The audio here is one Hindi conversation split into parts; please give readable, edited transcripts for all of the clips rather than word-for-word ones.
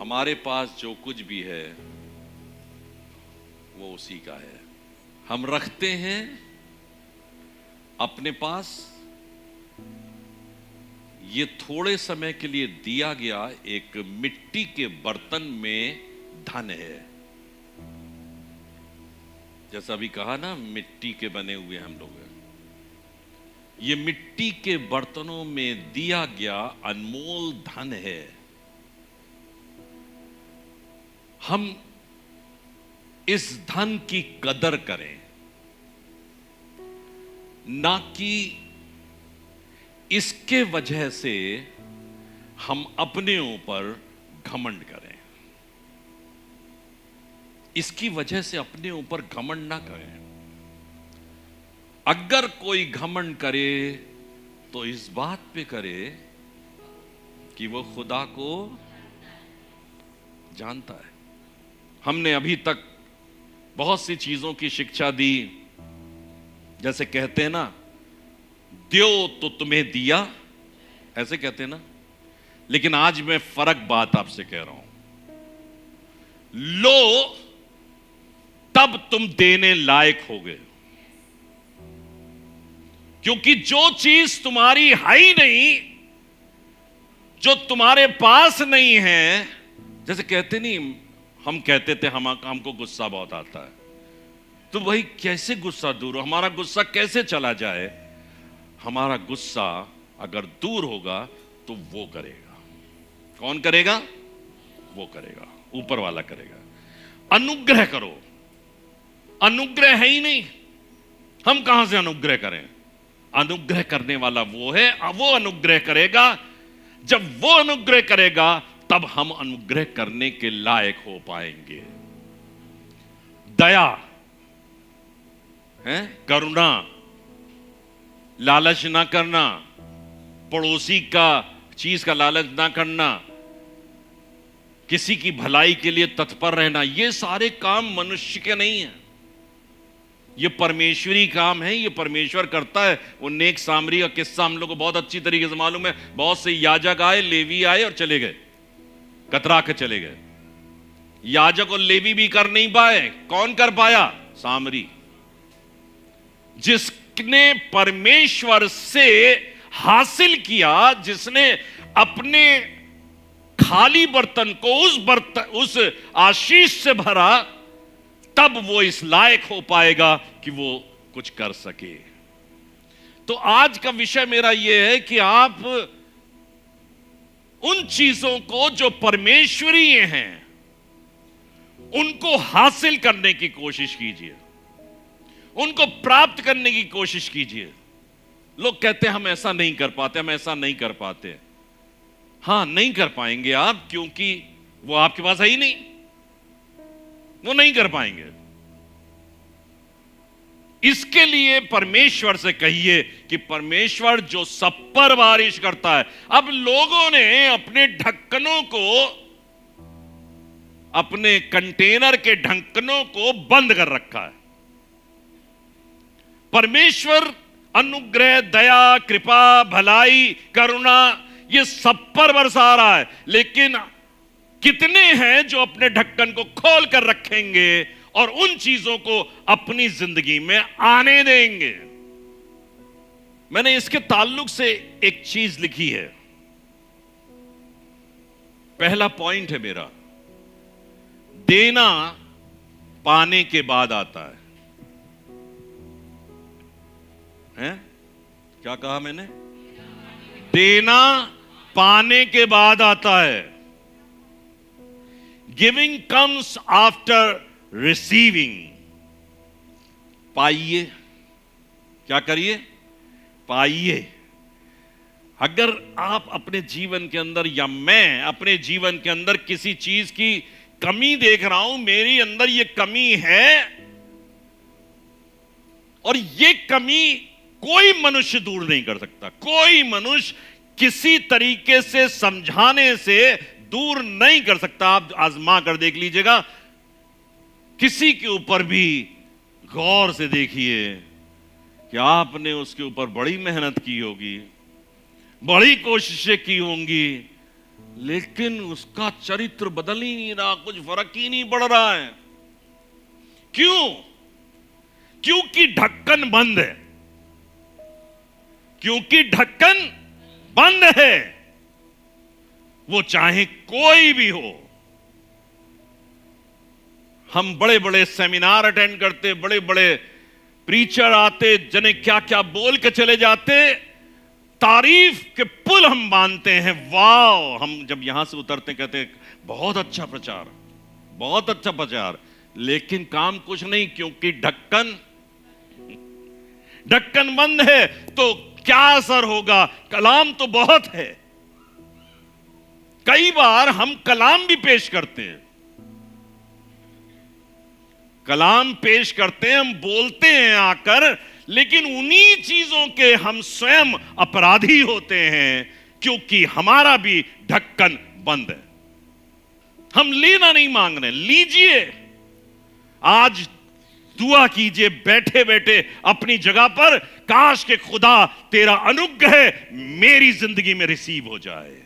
हमारे पास जो कुछ भी है वो उसी का है। हम रखते हैं अपने पास, ये थोड़े समय के लिए दिया गया एक मिट्टी के बर्तन में धन है। जैसा अभी कहा ना, मिट्टी के बने हुए हम लोग हैं। ये मिट्टी के बर्तनों में दिया गया अनमोल धन है। हम इस धन की कदर करें, ना कि इसके वजह से हम अपने ऊपर घमंड करें। इसकी वजह से अपने ऊपर घमंड ना करें। अगर कोई घमंड करे तो इस बात पे करे कि वो खुदा को जानता है। हमने अभी तक बहुत सी चीजों की शिक्षा दी, जैसे कहते हैं ना, द्यो तो तुम्हें दिया, ऐसे कहते हैं ना। लेकिन आज मैं फर्क बात आपसे कह रहा हूं। लो तब तुम देने लायक हो गए, क्योंकि जो चीज तुम्हारी है ही नहीं, जो तुम्हारे पास नहीं है, जैसे कहते नहीं, हम कहते थे हमको गुस्सा बहुत आता है, तो वही कैसे गुस्सा दूर हो, हमारा गुस्सा कैसे चला जाए। हमारा गुस्सा अगर दूर होगा तो वो करेगा। कौन करेगा? वो करेगा, ऊपर वाला करेगा। अनुग्रह करो। अनुग्रह है ही नहीं, हम कहां से अनुग्रह करें? अनुग्रह करने वाला वो है, वो अनुग्रह करेगा। जब वो अनुग्रह करेगा तब हम अनुग्रह करने के लायक हो पाएंगे। दया है, करुणा, लालच ना करना, पड़ोसी का चीज का लालच ना करना, किसी की भलाई के लिए तत्पर रहना, ये सारे काम मनुष्य के नहीं है, ये परमेश्वरी काम है। ये परमेश्वर करता है। वो नेक सामरी का किस्सा हम लोग को बहुत अच्छी तरीके से मालूम है। बहुत से याजक आए, लेवी आए और चले गए, कतरा के चले गए। याजक और लेवी भी कर नहीं पाए। कौन कर पाया? सामरी, जिसने परमेश्वर से हासिल किया, जिसने अपने खाली बर्तन को उस आशीष से भरा, तब वो इस लायक हो पाएगा कि वो कुछ कर सके। तो आज का विषय मेरा यह है कि आप उन चीजों को जो परमेश्वरीय हैं उनको हासिल करने की कोशिश कीजिए, उनको प्राप्त करने की कोशिश कीजिए। लोग कहते हैं हम ऐसा नहीं कर पाते, हम ऐसा नहीं कर पाते। हां, नहीं कर पाएंगे आप, क्योंकि वो आपके पास है ही नहीं, वो नहीं कर पाएंगे। इसके लिए परमेश्वर से कहिए कि परमेश्वर जो सब पर बारिश करता है। अब लोगों ने अपने ढक्कनों को, अपने कंटेनर के ढक्कनों को बंद कर रखा है। परमेश्वर अनुग्रह, दया, कृपा, भलाई, करुणा, ये सब पर बरसा रहा है, लेकिन कितने हैं जो अपने ढक्कन को खोल कर रखेंगे और उन चीजों को अपनी जिंदगी में आने देंगे? मैंने इसके ताल्लुक से एक चीज लिखी है। पहला पॉइंट है मेरा, देना पाने के बाद आता है। हैं? क्या कहा मैंने? देना पाने के बाद आता है। Giving comes after receiving. पाइए, क्या करिए? पाइए। अगर आप अपने जीवन के अंदर, या मैं अपने जीवन के अंदर किसी चीज की कमी देख रहा हूं, मेरी अंदर ये कमी है, और ये कमी कोई मनुष्य दूर नहीं कर सकता। कोई मनुष्य किसी तरीके से समझाने से दूर नहीं कर सकता। आप आजमा कर देख लीजिएगा, किसी के ऊपर भी गौर से देखिए कि आपने उसके ऊपर बड़ी मेहनत की होगी, बड़ी कोशिशें की होंगी, लेकिन उसका चरित्र बदल ही नहीं रहा, कुछ फर्क ही नहीं पड़ रहा है। क्यों? क्योंकि ढक्कन बंद है। क्योंकि ढक्कन बंद है। वो चाहे कोई भी हो। हम बड़े बड़े सेमिनार अटेंड करते, बड़े बड़े प्रीचर आते, जने क्या क्या बोल के चले जाते, तारीफ के पुल हम बांधते हैं, वाह। हम जब यहां से उतरते कहते हैं बहुत अच्छा प्रचार, बहुत अच्छा प्रचार, लेकिन काम कुछ नहीं, क्योंकि ढक्कन बंद है। तो क्या असर होगा? कलाम तो बहुत है। कई बार हम कलाम भी पेश करते हैं, कलाम पेश करते हैं, हम बोलते हैं आकर, लेकिन उन्हीं चीजों के हम स्वयं अपराधी होते हैं, क्योंकि हमारा भी ढक्कन बंद है। हम लेना नहीं मांग रहे। लीजिए, आज दुआ कीजिए बैठे बैठे अपनी जगह पर, काश के खुदा तेरा अनुग्रह मेरी जिंदगी में रिसीव हो जाए।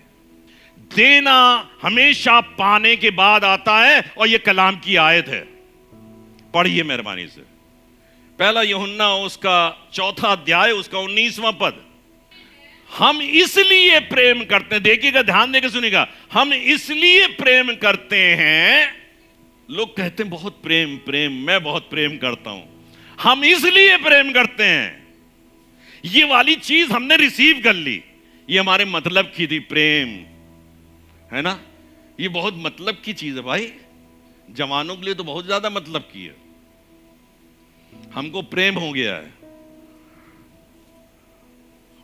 देना हमेशा पाने के बाद आता है, और यह कलाम की आयत है। पढ़िए मेहरबानी से, पहला यूहन्ना उसका 4 अध्याय उसका 19वां पद। हम इसलिए प्रेम करते हैं, देखिएगा, ध्यान देकर सुनिएगा, हम इसलिए प्रेम करते हैं। लोग कहते हैं बहुत प्रेम प्रेम, मैं बहुत प्रेम करता हूं। हम इसलिए प्रेम करते हैं, ये वाली चीज हमने रिसीव कर ली, ये हमारे मतलब की थी। प्रेम है ना, ये बहुत मतलब की चीज है भाई। जवानों के लिए तो बहुत ज्यादा मतलब की है। हमको प्रेम हो गया है,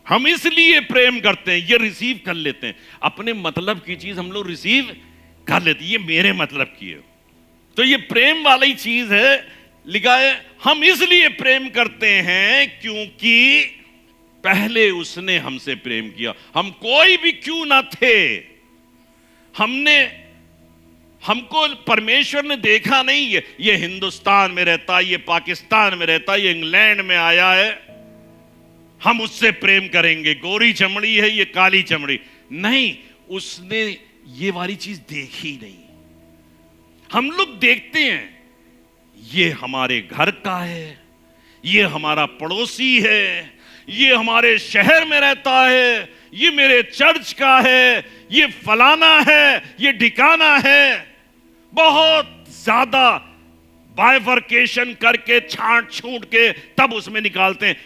हम इसलिए प्रेम करते हैं, ये रिसीव कर लेते हैं। अपने मतलब की चीज हम लोग रिसीव कर लेते हैं, ये मेरे मतलब की है। तो ये प्रेम वाली चीज है। लिखा है हम इसलिए प्रेम करते हैं क्योंकि पहले उसने हमसे प्रेम किया। हम कोई भी क्यों ना थे, हमको परमेश्वर ने देखा नहीं है, ये हिंदुस्तान में रहता, ये पाकिस्तान में रहता, ये इंग्लैंड में आया है, हम उससे प्रेम करेंगे, गोरी चमड़ी है, ये काली चमड़ी नहीं। उसने ये वाली चीज देखी नहीं। हम लोग देखते हैं ये हमारे घर का है, ये हमारा पड़ोसी है, ये हमारे शहर में रहता है, ये मेरे चर्च का है, ये फलाना है, ये ठिकाना है। बहुत ज्यादा बाइफर्केशन करके, छांट छूट के तब उसमें निकालते हैं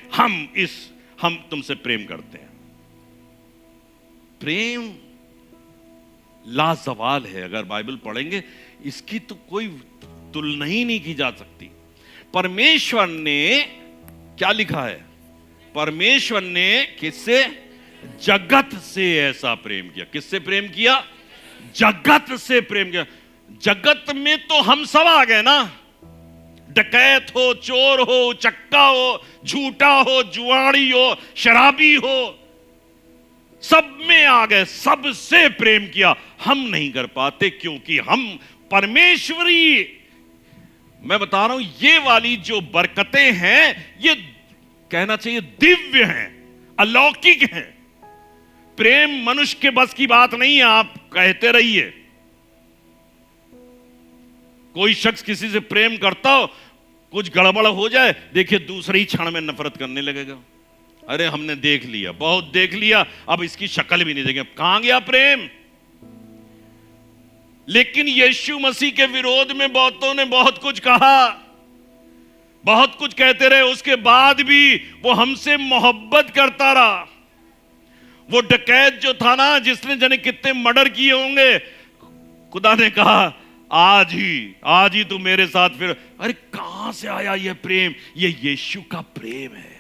हम तुमसे प्रेम करते हैं। प्रेम लाजवाल है। अगर बाइबल पढ़ेंगे इसकी तो कोई तुलना ही नहीं की जा सकती। परमेश्वर ने क्या लिखा है? परमेश्वर ने किससे? जगत से ऐसा प्रेम किया। किससे प्रेम किया? जगत से प्रेम किया। जगत में तो हम सब आ गए ना। डकैत हो, चोर हो, चक्का हो, झूठा हो, जुआड़ी हो, शराबी हो, सब में आ गए। सबसे प्रेम किया। हम नहीं कर पाते क्योंकि हम परमेश्वरी, मैं बता रहा हूं, ये वाली जो बरकतें हैं, ये कहना चाहिए दिव्य हैं, अलौकिक हैं। प्रेम मनुष्य के बस की बात नहीं है। आप कहते रहिए, कोई शख्स किसी से प्रेम करता हो, कुछ गड़बड़ हो जाए, देखिए दूसरे ही क्षण में नफरत करने लगेगा। अरे हमने देख लिया, बहुत देख लिया, अब इसकी शक्ल भी नहीं देखेंगे। कहां गया प्रेम? लेकिन यीशु मसीह के विरोध में बहुतों ने बहुत कुछ कहा, बहुत कुछ कहते रहे, उसके बाद भी वो हमसे मोहब्बत करता रहा। वो डकैत जो था ना, जिसने जाने कितने मर्डर किए होंगे, खुदा ने कहा आज ही तू मेरे साथ फिर। अरे कहां से आया ये प्रेम? ये यीशु का प्रेम है।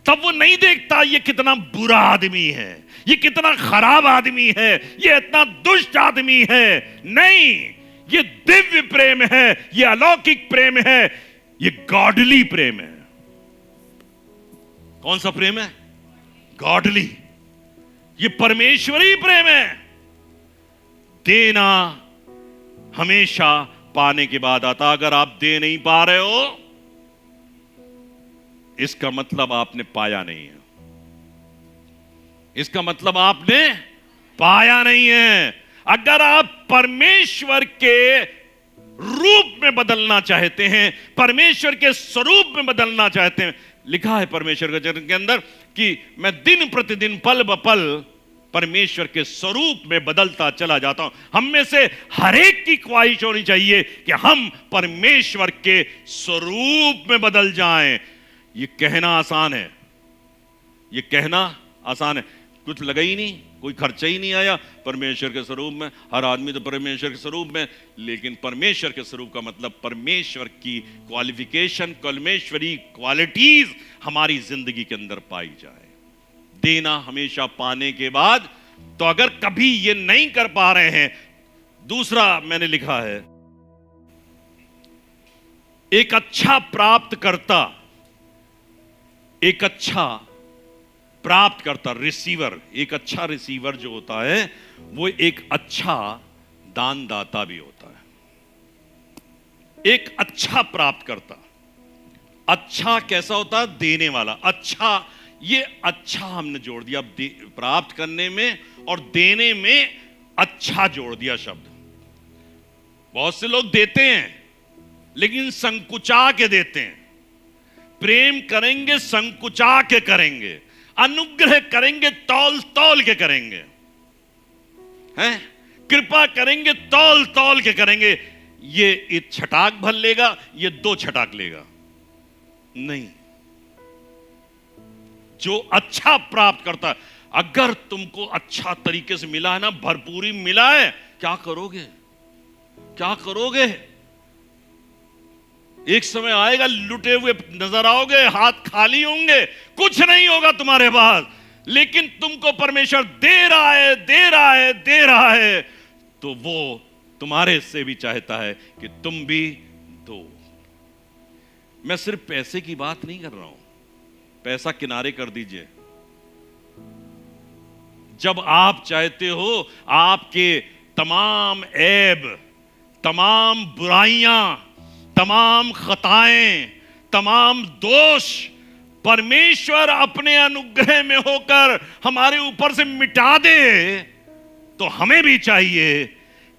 तब वो नहीं देखता ये कितना बुरा आदमी है, ये कितना खराब आदमी है, ये इतना दुष्ट आदमी है। नहीं, ये दिव्य प्रेम है, ये अलौकिक प्रेम है, ये गॉडली प्रेम है। कौन सा प्रेम है? गॉडली। ये परमेश्वरी प्रेम है। देना हमेशा पाने के बाद आता। अगर आप दे नहीं पा रहे हो, इसका मतलब आपने पाया नहीं है। इसका मतलब आपने पाया नहीं है। अगर आप परमेश्वर के रूप में बदलना चाहते हैं, परमेश्वर के स्वरूप में बदलना चाहते हैं, लिखा है परमेश्वर के वचन के अंदर कि मैं दिन प्रतिदिन पल ब पल परमेश्वर के स्वरूप में बदलता चला जाता हूं। हम में से हर एक की ख्वाहिश होनी चाहिए कि हम परमेश्वर के स्वरूप में बदल जाएं। ये कहना आसान है, ये कहना आसान है, कुछ लगा ही नहीं, कोई खर्चा ही नहीं आया परमेश्वर के स्वरूप में। हर आदमी तो परमेश्वर के स्वरूप में, लेकिन परमेश्वर के स्वरूप का मतलब परमेश्वर की क्वालिफिकेशन, परमेश्वरी क्वालिटीज हमारी जिंदगी के अंदर पाई जाए। देना हमेशा पाने के बाद। तो अगर कभी ये नहीं कर पा रहे हैं, दूसरा मैंने लिखा है, एक अच्छा प्राप्तकर्ता, एक अच्छा प्राप्तकर्ता, रिसीवर, एक अच्छा रिसीवर जो होता है वो एक अच्छा दानदाता भी होता है। एक अच्छा प्राप्तकर्ता, अच्छा कैसा होता है? देने वाला। अच्छा, ये अच्छा हमने जोड़ दिया प्राप्त करने में और देने में, अच्छा जोड़ दिया शब्द। बहुत से लोग देते हैं लेकिन संकुचा के देते हैं। प्रेम करेंगे संकुचा के करेंगे, अनुग्रह करेंगे तौल तौल के करेंगे, हैं? कृपा करेंगे तौल तौल के करेंगे। ये एक छटाक भर लेगा, ये 2 छटाक लेगा नहीं। जो अच्छा प्राप्त करता है, अगर तुमको अच्छा तरीके से मिला है ना, भरपूरी मिला है, क्या करोगे? क्या करोगे? एक समय आएगा लुटे हुए नजर आओगे, हाथ खाली होंगे, कुछ नहीं होगा तुम्हारे पास। लेकिन तुमको परमेश्वर दे रहा है, दे रहा है, दे रहा है, तो वो तुम्हारे से भी चाहता है कि तुम भी दो। मैं सिर्फ पैसे की बात नहीं कर रहा हूं, पैसा किनारे कर दीजिए। जब आप चाहते हो आपके तमाम ऐब, तमाम बुराइयां, तमाम खताएं, तमाम दोष परमेश्वर अपने अनुग्रह में होकर हमारे ऊपर से मिटा दे, तो हमें भी चाहिए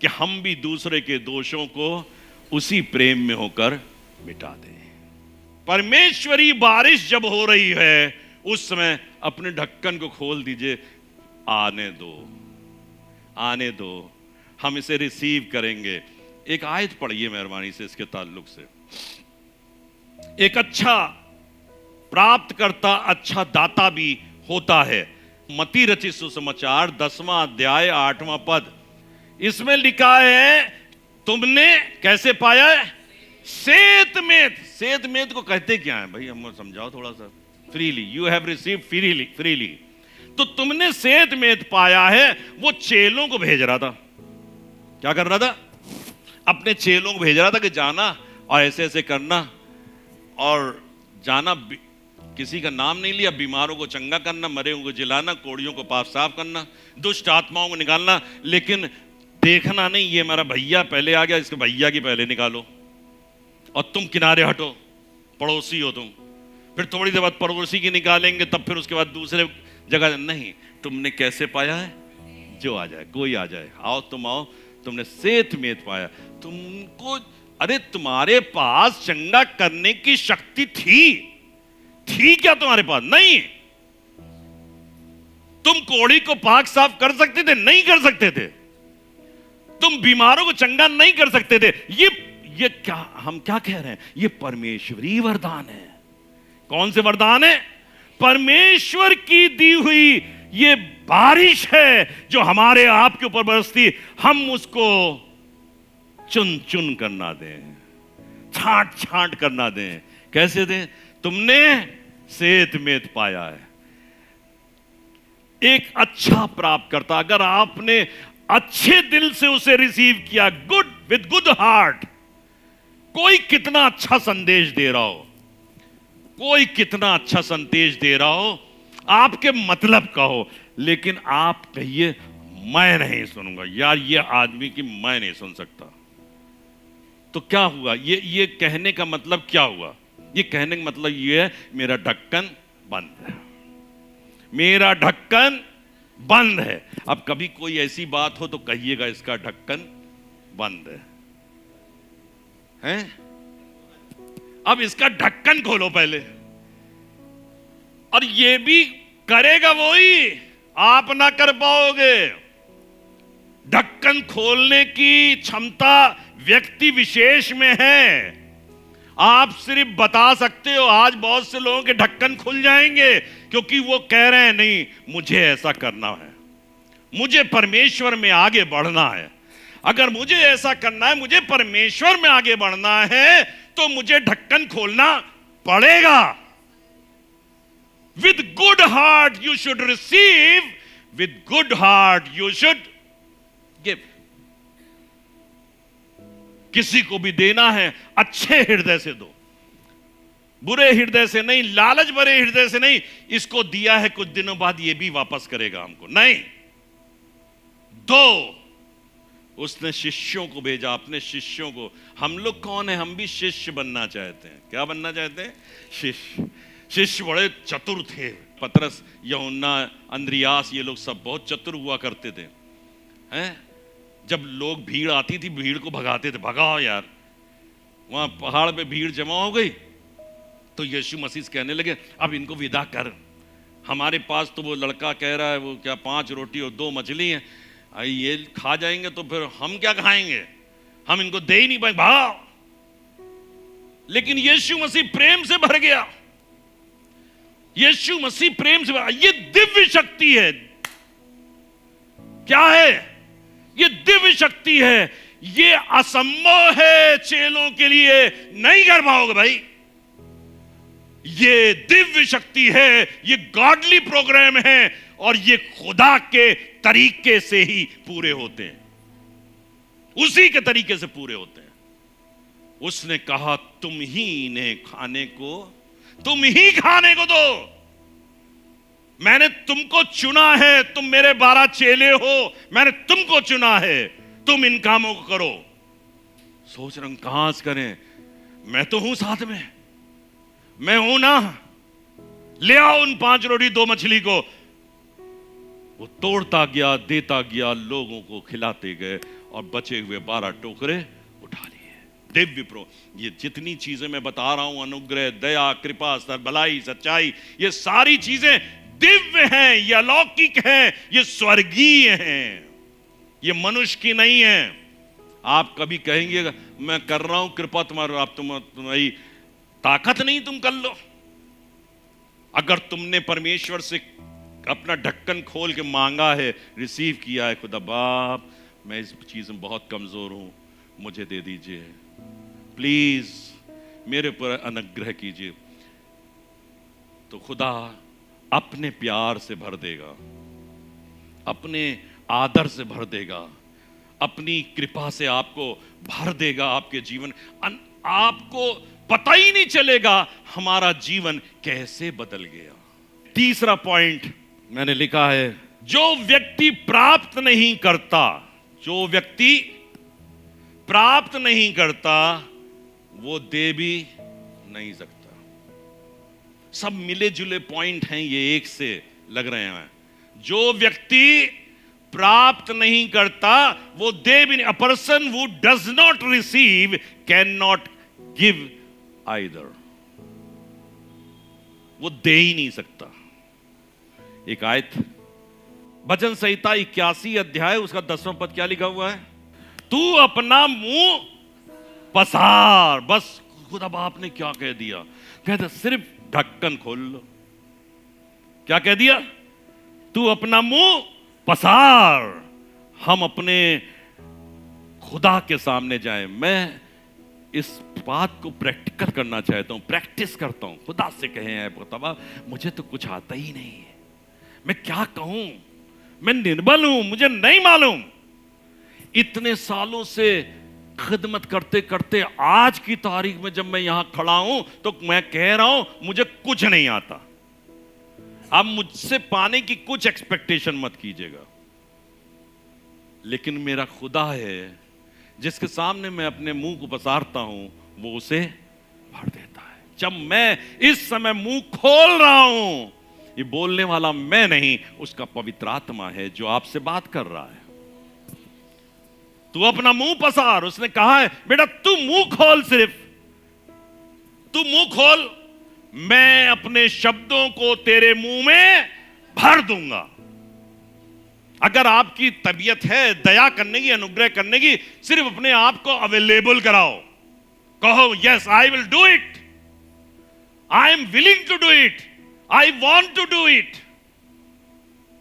कि हम भी दूसरे के दोषों को उसी प्रेम में होकर मिटा दें। परमेश्वरी बारिश जब हो रही है, उस समय अपने ढक्कन को खोल दीजिए। आने दो, आने दो, हम इसे रिसीव करेंगे। एक आयत पढ़िए मेहरबानी से इसके ताल्लुक से। एक अच्छा प्राप्तकर्ता अच्छा दाता भी होता है। मत्ती रचित सुसमाचार 10वां अध्याय 8वां पद, इसमें लिखा है, तुमने कैसे पाया है? सेत मेत। सेत मेत को कहते क्या है भाई, हमको समझाओ थोड़ा सा। Freely, you have received freely, freely. तो तुमने सेत मेत पाया है। वो चेलों को भेज रहा था, क्या कर रहा था? अपने चेलों को भेज रहा था कि जाना और ऐसे ऐसे करना, और जाना, किसी का नाम नहीं लिया, बीमारों को चंगा करना, मरे को जिलाना, कोड़ियों को पाप साफ करना, दुष्ट आत्माओं को निकालना। लेकिन देखना नहीं, ये मेरा भैया पहले आ गया, इसके भैया की पहले निकालो, और तुम किनारे हटो, पड़ोसी हो तुम। फिर थोड़ी देर बाद पड़ोसी की निकालेंगे, तब फिर उसके बाद दूसरे जगह। नहीं, तुमने कैसे पाया है? जो आ जाए, कोई आ जाए, आओ तुम आओ, तुमने सेत मेत पाया। तुमको, अरे तुम्हारे पास चंगा करने की शक्ति थी क्या तुम्हारे पास? नहीं। तुम कोड़ी को पाक साफ कर सकते थे? नहीं कर सकते थे। तुम बीमारों को चंगा नहीं कर सकते थे। ये क्या, हम क्या कह रहे हैं? ये परमेश्वरी वरदान है। कौन से वरदान है? परमेश्वर की दी हुई ये बारिश है जो हमारे आपके ऊपर बरसती। हम उसको चुन चुन करना दें, छांट छांट करना दें। कैसे दें? तुमने सेत मेत पाया है। एक अच्छा प्राप्त करता, अगर आपने अच्छे दिल से उसे रिसीव किया, गुड, विद गुड हार्ट, कोई कितना अच्छा संदेश दे रहा हो, कोई कितना अच्छा संदेश दे रहा हो, आपके मतलब का हो, लेकिन आप कहिए मैं नहीं सुनूंगा यार, ये आदमी की मैं नहीं सुन सकता, तो क्या हुआ? ये कहने का मतलब क्या हुआ? ये कहने का मतलब ये है, मेरा ढक्कन बंद है, मेरा ढक्कन बंद है। अब कभी कोई ऐसी बात हो तो कहिएगा इसका ढक्कन बंद है? अब इसका ढक्कन खोलो पहले। और ये भी करेगा वही, आप ना कर पाओगे। ढक्कन खोलने की क्षमता व्यक्ति विशेष में है। आप सिर्फ बता सकते हो। आज बहुत से लोगों के ढक्कन खुल जाएंगे क्योंकि वो कह रहे हैं नहीं, मुझे ऐसा करना है, मुझे परमेश्वर में आगे बढ़ना है। अगर मुझे ऐसा करना है, मुझे परमेश्वर में आगे बढ़ना है, तो मुझे ढक्कन खोलना पड़ेगा। With good heart you should receive, with good heart you should give. किसी को भी देना है, अच्छे हृदय से दो, बुरे हृदय से नहीं, लालच भरे हृदय से नहीं। इसको दिया है, कुछ दिनों बाद ये भी वापस करेगा हमको, नहीं। दो। उसने शिष्यों को भेजा, अपने शिष्यों को। हम लोग कौन है? हम भी शिष्य बनना चाहते हैं। क्या बनना चाहते हैं? शिष्य। शिष्य बड़े चतुर थे। पतरस, यूहन्ना, अंद्रियास, ये लोग सब बहुत चतुर हुआ करते थे। हैं? जब लोग, भीड़ आती थी, भीड़ को भगाते थे। भगाओ यार। वहां पहाड़ पे भीड़ जमा हो गई तो यीशु मसीह कहने लगे, अब इनको विदा कर। हमारे पास तो वो लड़का कह रहा है, वो क्या 5 रोटी और 2 मछली है, ये खा जाएंगे तो फिर हम क्या खाएंगे? हम इनको दे ही नहीं पाएंगे, भाग। लेकिन यीशु मसीह प्रेम से भर गया। यीशु मसीह प्रेम से भर। ये दिव्य शक्ति है। क्या है? ये दिव्य शक्ति है। ये असंभव है चेलों के लिए, नहीं कर पाओगे भाई। ये दिव्य शक्ति है, ये गॉडली प्रोग्राम है, और ये खुदा के तरीके से ही पूरे होते हैं, उसी के तरीके से पूरे होते हैं। उसने कहा, तुम ही इन्हें खाने को, तुम ही खाने को दो। मैंने तुमको चुना है, तुम मेरे 12 चेले हो, मैंने तुमको चुना है, तुम इन कामों को करो। सोच रहा हूं कहां से करें? मैं तो हूं साथ में, मैं हूं ना। ले आओ उन 5 रोटी 2 मछली को। वो तोड़ता गया, देता गया, लोगों को खिलाते गए, और बचे हुए 12 टोकरे उठा लिए। दिव्य प्रो, ये जितनी चीजें मैं बता रहा हूं, अनुग्रह, दया, कृपा, भलाई, सच्चाई, ये सारी चीजें दिव्य हैं, ये अलौकिक हैं, ये स्वर्गीय हैं, ये मनुष्य की नहीं है। आप कभी कहेंगे मैं कर रहा हूं कृपा तुम्हारी, आप तुम्हारी ताकत नहीं, तुम कर लो। अगर तुमने परमेश्वर से अपना ढक्कन खोल के मांगा है, रिसीव किया है, खुदा बाप मैं इस चीज में बहुत कमजोर हूं, मुझे दे दीजिए, प्लीज मेरे पर अनुग्रह कीजिए, तो खुदा अपने प्यार से भर देगा, अपने आदर से भर देगा, अपनी कृपा से आपको भर देगा। आपके जीवन, आपको पता ही नहीं चलेगा हमारा जीवन कैसे बदल गया। तीसरा पॉइंट मैंने लिखा है, जो व्यक्ति प्राप्त नहीं करता, जो व्यक्ति प्राप्त नहीं करता, वो दे भी नहीं सकता। सब मिले जुले पॉइंट हैं, ये एक से लग रहे हैं। जो व्यक्ति प्राप्त नहीं करता, वो दे भी नहीं। A person who does not receive can not give either. वो दे ही नहीं सकता। एक आयत, भजन संहिता 81 अध्याय, उसका 10वां पद क्या लिखा हुआ है? तू अपना मुंह पसार। बस खुदा बाप ने क्या कह दिया? कहते सिर्फ ढक्कन खोल लो। क्या कह दिया? तू अपना मुंह पसार। हम अपने खुदा के सामने जाएं। मैं इस बात को प्रैक्टिकल करना चाहता हूं, प्रैक्टिस करता हूं। खुदा से कहें, खुदा मुझे तो कुछ आता ही नहीं है, मैं क्या कहूं, मैं निर्बल हूं, मुझे नहीं मालूम। इतने सालों से खिदमत करते करते आज की तारीख में जब मैं यहां खड़ा हूं तो मैं कह रहा हूं मुझे कुछ नहीं आता। आप मुझसे पाने की कुछ एक्सपेक्टेशन मत कीजिएगा, लेकिन मेरा खुदा है जिसके सामने मैं अपने मुंह को पसारता हूं, वो उसे भर देता है। जब मैं इस समय मुंह खोल रहा हूं, ये बोलने वाला मैं नहीं, उसका पवित्र आत्मा है जो आपसे बात कर रहा है। तू अपना मुंह पसार, उसने कहा है बेटा तू मुंह खोल, सिर्फ तू मुंह खोल, मैं अपने शब्दों को तेरे मुंह में भर दूंगा। अगर आपकी तबीयत है दया करने की, अनुग्रह करने की, सिर्फ अपने आप को अवेलेबल कराओ, कहो yes I will do it, I am willing to do it, I want to do it,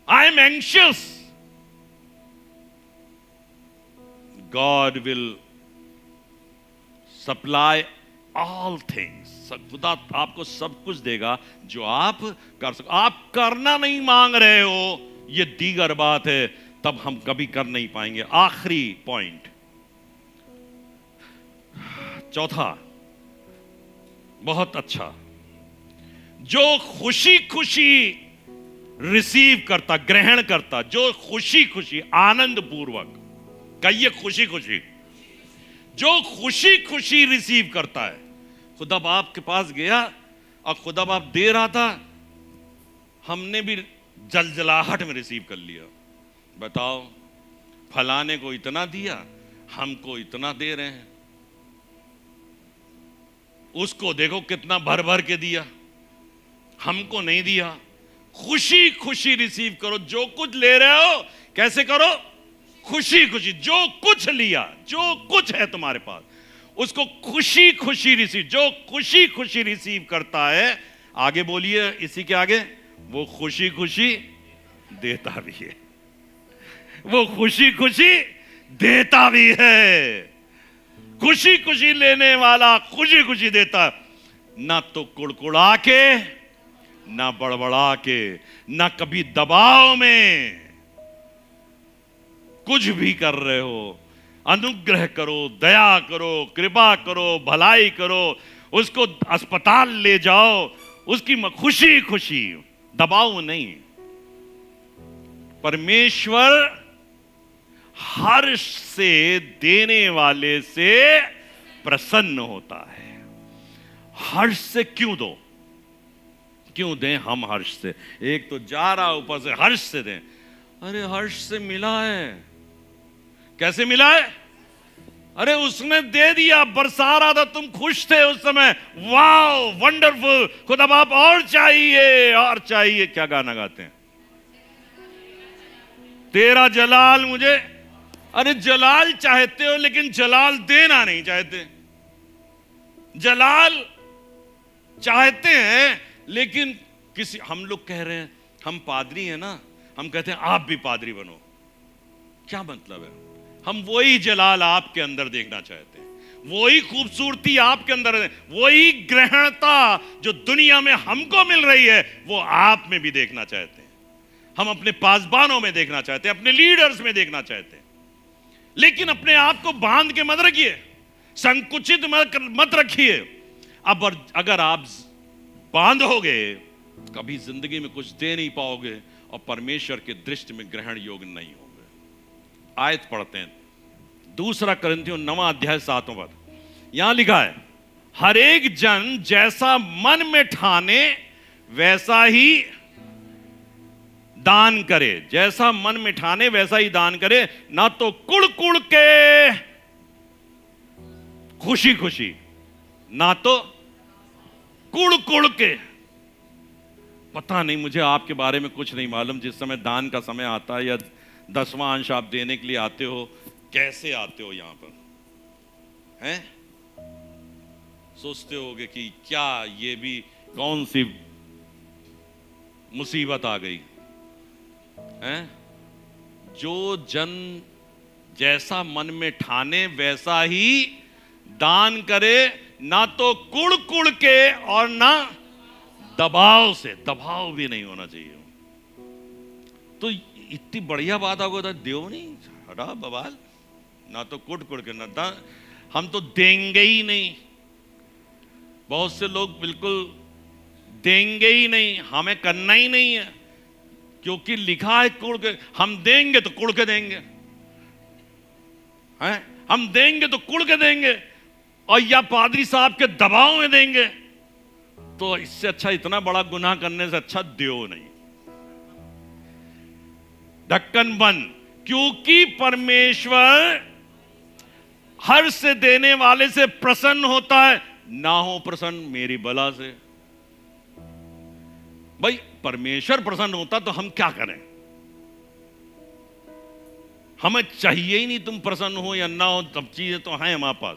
I am anxious. God will supply all things. खुदा आपको सब कुछ देगा जो आप कर सको। आप करना नहीं मांग रहे हो, ये दीगर बात है, तब हम कभी कर नहीं पाएंगे। आखिरी पॉइंट, चौथा, बहुत अच्छा, जो खुशी खुशी रिसीव करता, ग्रहण करता, जो खुशी खुशी आनंद पूर्वक, कहिए खुशी खुशी, जो खुशी खुशी रिसीव करता है। खुदा बाप के पास गया और खुदा बाप दे रहा था, हमने भी जलजलाहट में रिसीव कर लिया। बताओ, फलाने को इतना दिया, हमको इतना दे रहे हैं, उसको देखो कितना भर भर के दिया, हमको नहीं दिया। खुशी खुशी रिसीव करो, जो कुछ ले रहे हो कैसे करो, खुशी खुशी। जो कुछ लिया, जो कुछ है तुम्हारे पास, उसको खुशी खुशी रिसीव। जो खुशी खुशी रिसीव करता है, आगे बोलिए इसी के आगे, वो खुशी खुशी देता भी है, वो खुशी खुशी देता भी है। खुशी खुशी लेने वाला खुशी खुशी देता, ना तो कुड़कुड़ा के, ना बड़बड़ा के, ना कभी दबाव में। कुछ भी कर रहे हो, अनुग्रह करो, दया करो, कृपा करो, भलाई करो, उसको अस्पताल ले जाओ, उसकी खुशी खुशी, दबाव नहीं। परमेश्वर हर्ष से देने वाले से प्रसन्न होता है। हर्ष से क्यों दो, क्यों दें हम हर्ष से? एक तो जा रहा ऊपर से हर्ष से दें। अरे हर्ष से मिला है, कैसे मिला है? अरे उसने दे दिया, बरसा रहा था, तुम खुश थे उस समय, वाओ वंडरफुल, खुदा बाप और चाहिए और चाहिए। क्या गाना गाते हैं? तेरा जलाल मुझे। अरे जलाल चाहते हो लेकिन जलाल देना नहीं चाहते। जलाल चाहते हैं लेकिन किसी, हम लोग कह रहे हैं हम पादरी हैं ना, हम कहते हैं आप भी पादरी बनो। क्या मतलब है? हम वही जलाल आपके अंदर देखना चाहते हैं, वही खूबसूरती आपके अंदर है, वही ग्रहणता जो दुनिया में हमको मिल रही है वो आप में भी देखना चाहते हैं। हम अपने पासबानों में देखना चाहते हैं, अपने लीडर्स में देखना चाहते हैं। लेकिन अपने आप को बांध के मत रखिए, संकुचित मत रखिए। अब अगर आप बांधोगे कभी जिंदगी में कुछ दे नहीं पाओगे और परमेश्वर के दृष्टि में ग्रहण योग्य नहीं होगे। आयत पढ़ते हैं, 2 कुरिन्थियों 9 अध्याय 7 पद। यहां लिखा है, हर एक जन जैसा मन में ठाने वैसा ही दान करे। जैसा मन में ठाने वैसा ही दान करे, ना तो कुड़ कुड़ के खुशी खुशी, ना तो कुड़ कुड़ के। पता नहीं, मुझे आपके बारे में कुछ नहीं मालूम। जिस समय दान का समय आता है या 10वां अंश आप देने के लिए आते हो, कैसे आते हो यहां पर? हैं? सोचते होगे कि क्या ये भी कौन सी मुसीबत आ गई हैं? जो जन जैसा मन में ठाने वैसा ही दान करे, ना तो कुड़ कुड़ के और ना दबाव से। दबाव भी नहीं होना चाहिए। तो इतनी बढ़िया बात आपको था, देव नहीं हटा बवाल, ना तो कुड़ कुड़ के ना दान, हम तो देंगे ही नहीं। बहुत से लोग बिल्कुल देंगे ही नहीं, हमें करना ही नहीं है, क्योंकि लिखा है कुड़ के। हम देंगे तो कुड़ के देंगे, हैं? हम देंगे तो कुड़ के देंगे, और या पादरी साहब के दबाव में देंगे। तो इससे अच्छा, इतना बड़ा गुनाह करने से अच्छा दो नहीं। ढक्कन बंद, क्योंकि परमेश्वर हर से देने वाले से प्रसन्न होता है, ना हो प्रसन्न मेरी बला से। भाई परमेश्वर प्रसन्न होता तो हम क्या करें? हमें चाहिए ही नहीं तुम प्रसन्न हो या ना हो, सब चीजें तो हैं हमारे पास।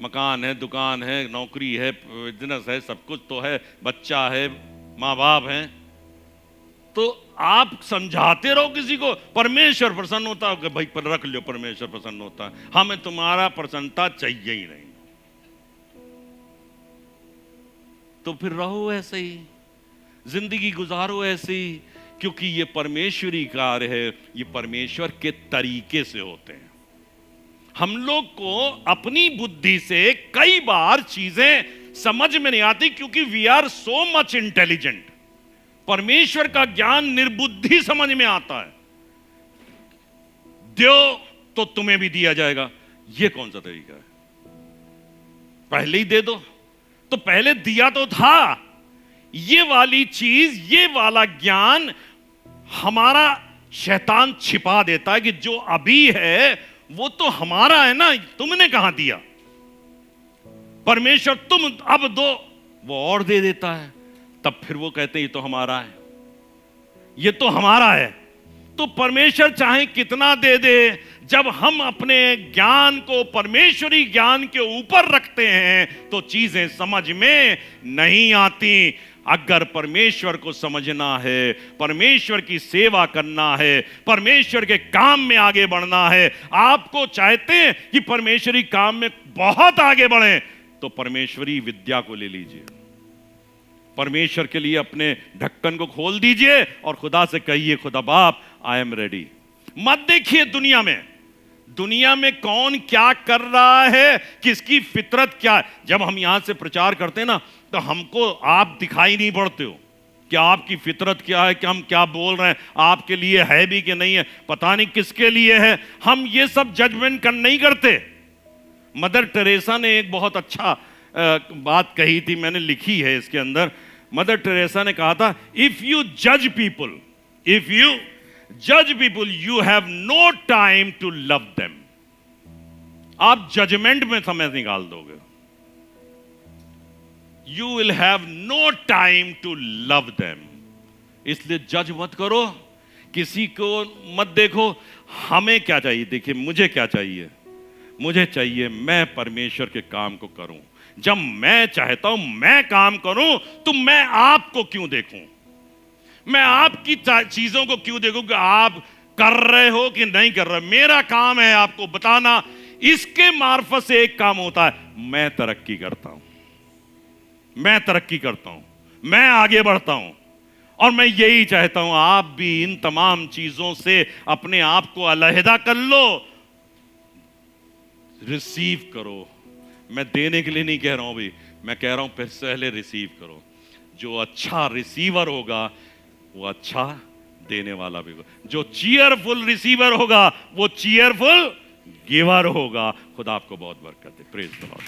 मकान है, दुकान है, नौकरी है, बिजनेस है, सब कुछ तो है, बच्चा है, माँ बाप हैं। तो आप समझाते रहो किसी को परमेश्वर प्रसन्न होता है, भाई पर रख लो परमेश्वर प्रसन्न होता है, हमें तुम्हारा प्रसन्नता चाहिए ही नहीं। तो फिर रहो ऐसे ही, जिंदगी गुजारो ऐसे ही, क्योंकि ये परमेश्वरी कार्य है, ये परमेश्वर के तरीके से होते हैं। हम लोग को अपनी बुद्धि से कई बार चीजें समझ में नहीं आती, क्योंकि we are so much intelligent. परमेश्वर का ज्ञान निर्बुद्धि समझ में आता है। दो तो तुम्हें भी दिया जाएगा, यह कौन सा तरीका है? पहले ही दे दो, तो पहले दिया तो था। ये वाली चीज, ये वाला ज्ञान हमारा शैतान छिपा देता है कि जो अभी है वो तो हमारा है ना, तुमने कहां दिया? परमेश्वर तुम अब दो, वो और दे देता है। तब फिर वो कहते हैं ये तो हमारा है, ये तो हमारा है। तो परमेश्वर चाहे कितना दे दे, जब हम अपने ज्ञान को परमेश्वरी ज्ञान के ऊपर रखते हैं तो चीजें समझ में नहीं आती। अगर परमेश्वर को समझना है, परमेश्वर की सेवा करना है, परमेश्वर के काम में आगे बढ़ना है, आपको चाहते हैं कि परमेश्वरी काम में बहुत आगे बढ़ें, तो परमेश्वरी विद्या को ले लीजिए। परमेश्वर के लिए अपने ढक्कन को खोल दीजिए और खुदा से कहिए, खुदा बाप आई एम रेडी। मत देखिए दुनिया में कौन क्या कर रहा है, किसकी फितरत क्या है। जब हम यहां से प्रचार करते हैं ना, तो हमको आप दिखाई नहीं पड़ते हो कि आपकी फितरत क्या है, कि हम क्या बोल रहे हैं, आपके लिए है भी कि नहीं है, पता नहीं किसके लिए है। हम ये सब जजमेंट नहीं करते। मदर टेरेसा ने एक बहुत अच्छा बात कही थी, मैंने लिखी है इसके अंदर। मदर टेरेसा ने कहा था, इफ यू जज people you have no time to love them. आप जजमेंट में समय निकाल दोगे, you will have no time to love them. इसलिए जज मत करो, किसी को मत देखो। हमें क्या चाहिए? देखिए, मुझे क्या चाहिए? मुझे चाहिए मैं परमेश्वर के काम को करूं। जब मैं चाहता हूं मैं काम करूं, तो मैं आपको क्यों देखूं? मैं आपकी चीजों को क्यों देखूं कि आप कर रहे हो कि नहीं कर रहे? मेरा काम है आपको बताना। इसके मार्फत से एक काम होता है, मैं तरक्की करता हूं, मैं आगे बढ़ता हूं। और मैं यही चाहता हूं आप भी इन तमाम चीजों से अपने आप को अलहदा कर लो, रिसीव करो। मैं देने के लिए नहीं कह रहा हूं भी, मैं कह रहा हूं पहले रिसीव करो। जो अच्छा रिसीवर होगा वो अच्छा देने वाला भी होगा। जो चीयरफुल रिसीवर होगा वो चीयरफुल गिवर होगा। खुदा आपको बहुत बरकत दे। Praise the Lord.